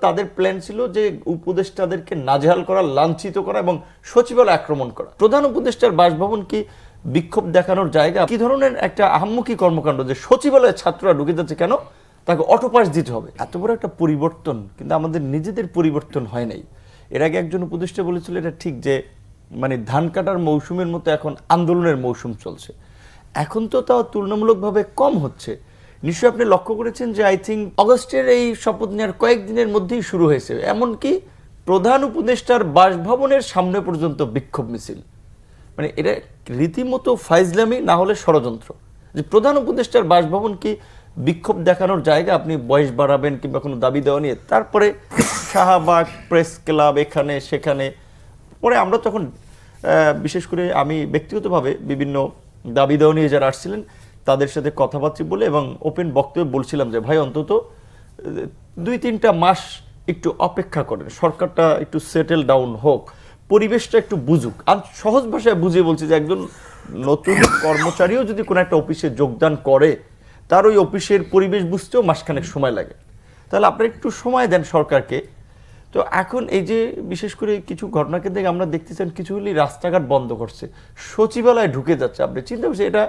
তাদের প্ল্যান ছিল যে উপদেষ্টাদেরকে নাজেহাল করা, লাঞ্ছিত করা এবং সচিবালয় আক্রমণ করা। প্রধান উপদেষ্টার বাসভবন কি বিক্ষোভ দেখানোর জায়গা? কি ধরনের একটা আহাম্মকি কর্মকাণ্ড যে সচিবালয়ে ছাত্ররা ঢুকে যাচ্ছে, কেন তাকে অটোপাস দিতে হবে? এত বড় একটা পরিবর্তন কিন্তু আমাদের নিজেদের পরিবর্তন হয় নাই। এর আগে একজন উপদেষ্টা বলেছিল এটা ঠিক যে মানে ধান কাটার মৌসুমের মতো এখন আন্দোলনের মৌসুম চলছে। এখন তো তাও তুলনামূলকভাবে কম হচ্ছে। নিশ্চয়ই আপনি লক্ষ্য করেছেন যে আই থিঙ্ক অগস্টের এই শপথ নেওয়ার কয়েকদিনের মধ্যেই শুরু হয়েছে, এমনকি প্রধান উপদেষ্টার বাসভবনের সামনে পর্যন্ত বিক্ষোভ মিছিল। মানে এটা রীতিমতো ফাইজলামি, না হলে ষড়যন্ত্র। যে প্রধান উপদেষ্টার বাসভবন কি বিক্ষোভ দেখানোর জায়গা? আপনি বয়স বাড়াবেন কিংবা কোনো দাবি দেওয়া নিয়ে, তারপরে শাহবাগ, প্রেস ক্লাব, এখানে সেখানে। পরে আমরা তখন বিশেষ করে আমি ব্যক্তিগতভাবে বিভিন্ন দাবি দেওয়া নিয়ে যারা আসছিলেন তাদের সাথে কথাবার্তা বলে এবং ওপেন বক্তব্যে বলছিলাম যে ভাই অন্তত 2-3টা মাস একটু অপেক্ষা করেন, সরকারটা একটু সেটেল ডাউন হোক, পরিবেশটা একটু বুঝুক। আর সহজ ভাষায় বুঝিয়ে বলছি যে একজন নতুন কর্মচারীও যদি কোনো একটা অফিসে যোগদান করে, তার ওই অফিসের পরিবেশ বুঝতেও মাসখানেক সময় লাগে। তাহলে আপনারা একটু সময় দেন সরকারকে। তো এখন এই যে বিশেষ করে কিছু ঘটনাকে দেখে আমরা দেখতেছেন কিছু হলেই রাস্তাঘাট বন্ধ করছে, সচিবালয়ে ঢুকে যাচ্ছে। আপনি চিন্তা করছেন এটা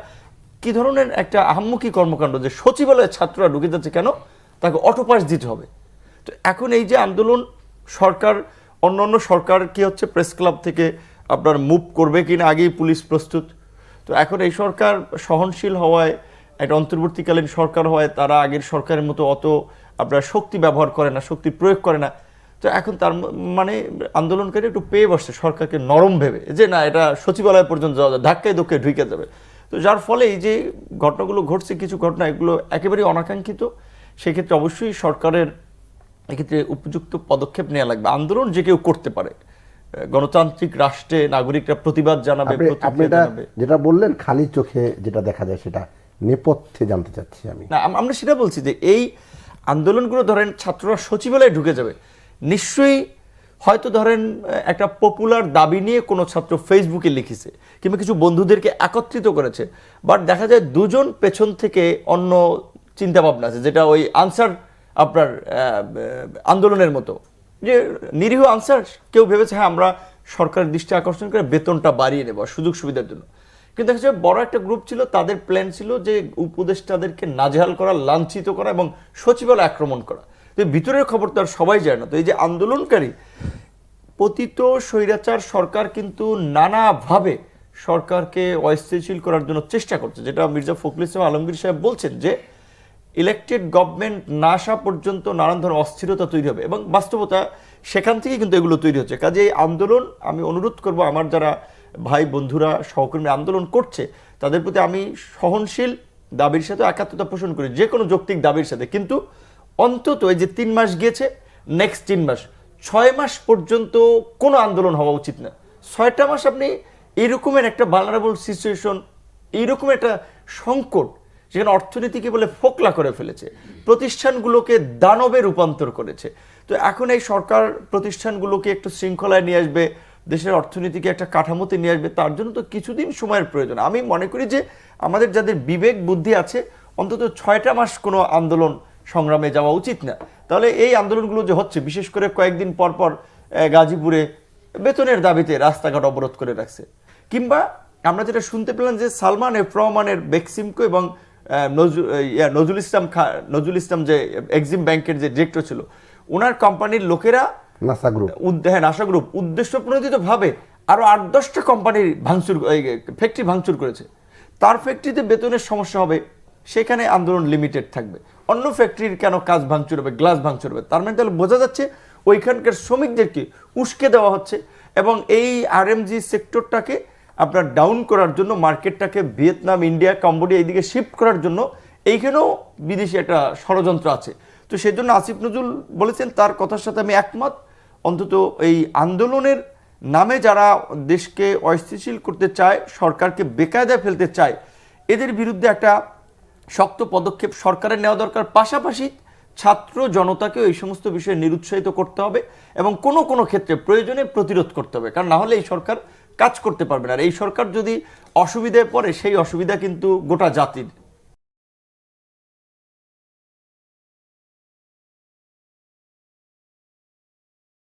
কি ধরনের একটা আহাম্মকি কর্মকাণ্ড যে সচিবালয়ে ছাত্ররা ঢুকে যাচ্ছে, কেন তাকে অটোপাস দিতে হবে? তো এখন এই যে আন্দোলন, সরকার অন্য সরকার কি হচ্ছে প্রেস ক্লাব থেকে আপনার মুভ করবে কিনা আগেই পুলিশ প্রস্তুত। তো এখন এই সরকার সহনশীল হওয়ায়, একটা অন্তর্বর্তীকালীন সরকার হওয়ায় তারা আগের সরকারের মতো অত আপনার শক্তি ব্যবহার করে না, শক্তি প্রয়োগ করে না। তো এখন তার মানে আন্দোলনকারী একটু পেয়ে বসছে সরকারকে নরম ভেবে যে না এটা সচিবালয় পর্যন্ত যাওয়া যায়, ধাক্কায় ধক্কায় ঢুকে যাবে। তো যার ফলে এই যে ঘটনাগুলো ঘটছে, কিছু ঘটনা এগুলো একেবারেই অনাকাঙ্ক্ষিত। সেক্ষেত্রে অবশ্যই সরকারের এক্ষেত্রে উপযুক্ত পদক্ষেপ নেওয়া লাগবে। আন্দোলন যে কেউ করতে পারে, গণতান্ত্রিক রাষ্ট্রে নাগরিকরা প্রতিবাদ জানাবে, যেটা বললেন খালি চোখে যেটা দেখা যায় সেটা নেপথ্যে জানতে চাচ্ছি আমি। না, আমরা সেটা বলছি যে এই আন্দোলনগুলো ধরেন ছাত্ররা সচিবালয়ে ঢুকে যাবে, নিশ্চয়ই হয়তো ধরেন একটা পপুলার দাবি নিয়ে কোনো ছাত্র ফেসবুকে লিখেছে কিংবা কিছু বন্ধুদেরকে একত্রিত করেছে, বাট দেখা যায় দুজন পেছন থেকে অন্য চিন্তা ভাবনা আছে, যেটা ওই আনসার আপনার আন্দোলনের মতো, যে নিরীহ আনসার কেউ ভেবেছে হ্যাঁ আমরা সরকারের দৃষ্টি আকর্ষণ করে বেতনটা বাড়িয়ে নেব সুযোগ সুবিধার জন্য। কিন্তু দেখা যায় বড় একটা গ্রুপ ছিল, তাদের প্ল্যান ছিল যে উপদেষ্টাদেরকে নাজেহাল করা, লাঞ্ছিত করা এবং সচিবালয় আক্রমণ করা। তো ভিতরের খবর তো আর সবাই যায় না। তো এই যে আন্দোলনকারী পতিত স্বৈরাচার সরকার কিন্তু নানাভাবে সরকারকে অস্থিতিশীল করার জন্য চেষ্টা করছে, যেটা মির্জা ফখরুল ইসলাম আলমগীর সাহেব বলছেন যে ইলেকটেড গভর্নমেন্ট না আসা পর্যন্ত নানান ধরনের অস্থিরতা তৈরি হবে, এবং বাস্তবতা সেখান থেকে কিন্তু এগুলো তৈরি হচ্ছে। কাজে এই আন্দোলন, আমি অনুরোধ করব আমার যারা ভাই বন্ধুরা সহকর্মী আন্দোলন করছে তাদের প্রতি, আমি সহনশীল দাবির সাথে একাত্মতা পোষণ করি, যে কোনো যৌক্তিক দাবির সাথে, কিন্তু অন্তত এই যে 3 মাস গিয়েছে, নেক্সট 3 মাস 6 মাস পর্যন্ত কোনো আন্দোলন হওয়া উচিত না। 6টা মাস আপনি এইরকমের একটা ভালনারেবল সিচুয়েশন, এইরকম একটা সংকট যেখানে অর্থনীতিকে বলে ফোকলা করে ফেলেছে, প্রতিষ্ঠানগুলোকে দানবে রূপান্তর করেছে। তো এখন এই সরকার প্রতিষ্ঠানগুলোকে একটু শৃঙ্খলায় নিয়ে আসবে, দেশের অর্থনীতিকে একটা কাঠামোতে নিয়ে আসবে, তার জন্য তো কিছুদিন সময়ের প্রয়োজন। আমি মনে করি যে আমাদের যাদের বিবেক বুদ্ধি আছে অন্তত 6টা মাস কোনো আন্দোলন সংগ্রামে যাওয়া উচিত না। তাহলে এই আন্দোলনগুলো যে হচ্ছে, বিশেষ করে কয়েকদিন পর পর গাজীপুরে বেতনের দাবিতে রাস্তাঘাট অবরোধ করে রাখছে, কিংবা আমরা যেটা শুনতে পেলাম যে সালমান এফ রহমানের বেক্সিমকো এবং নজরুল ইসলাম যে এক্সিম ব্যাংকের যে ডিরেক্টর ছিল, ওনার কোম্পানির লোকেরা নাসা গ্রুপ উদ্দেশ্য প্রণোদিত ভাবে আরো 8-10টা কোম্পানির ফ্যাক্টরি ভাঙচুর করেছে। তার ফ্যাক্টরিতে বেতনের সমস্যা হবে, সেখানে আন্দোলন লিমিটেড থাকবে। অন্য ফ্যাক্টরির কেন কাজ ভাঙচুর হবে, গ্লাস ভাঙচুর হবে? তার মানে তাহলে বোঝা যাচ্ছে ওইখানকার শ্রমিকদেরকে উস্কে দেওয়া হচ্ছে, এবং এই আরএমজি সেক্টরটাকে আপনার ডাউন করার জন্য, মার্কেটটাকে ভিয়েতনাম, ইন্ডিয়া, কম্বোডিয়া এইদিকে শিফট করার জন্য এইখানেও বিদেশি একটা ষড়যন্ত্র আছে। তো সেজন্য আসিফ নজরুল বলেছেন, তার কথার সাথে আমি একমত। অন্তত এই আন্দোলনের নামে যারা দেশকে অস্থিতিশীল করতে চায়, সরকারকে বেকায়দায় ফেলতে চায়, এদের বিরুদ্ধে একটা শক্ত পদক্ষেপ সরকারের নেওয়া দরকার। পাশাপাশি ছাত্র জনতাকেও এই সমস্ত বিষয়ে নিরুৎসাহিত করতে হবে এবং কোনো কোনো ক্ষেত্রে প্রয়োজনে প্রতিরোধ করতে হবে, কারণ না হলে এই সরকার কাজ করতে পারবে না। আর এই সরকার যদি অসুবিধায় পড়ে, সেই অসুবিধা কিন্তু গোটা জাতির।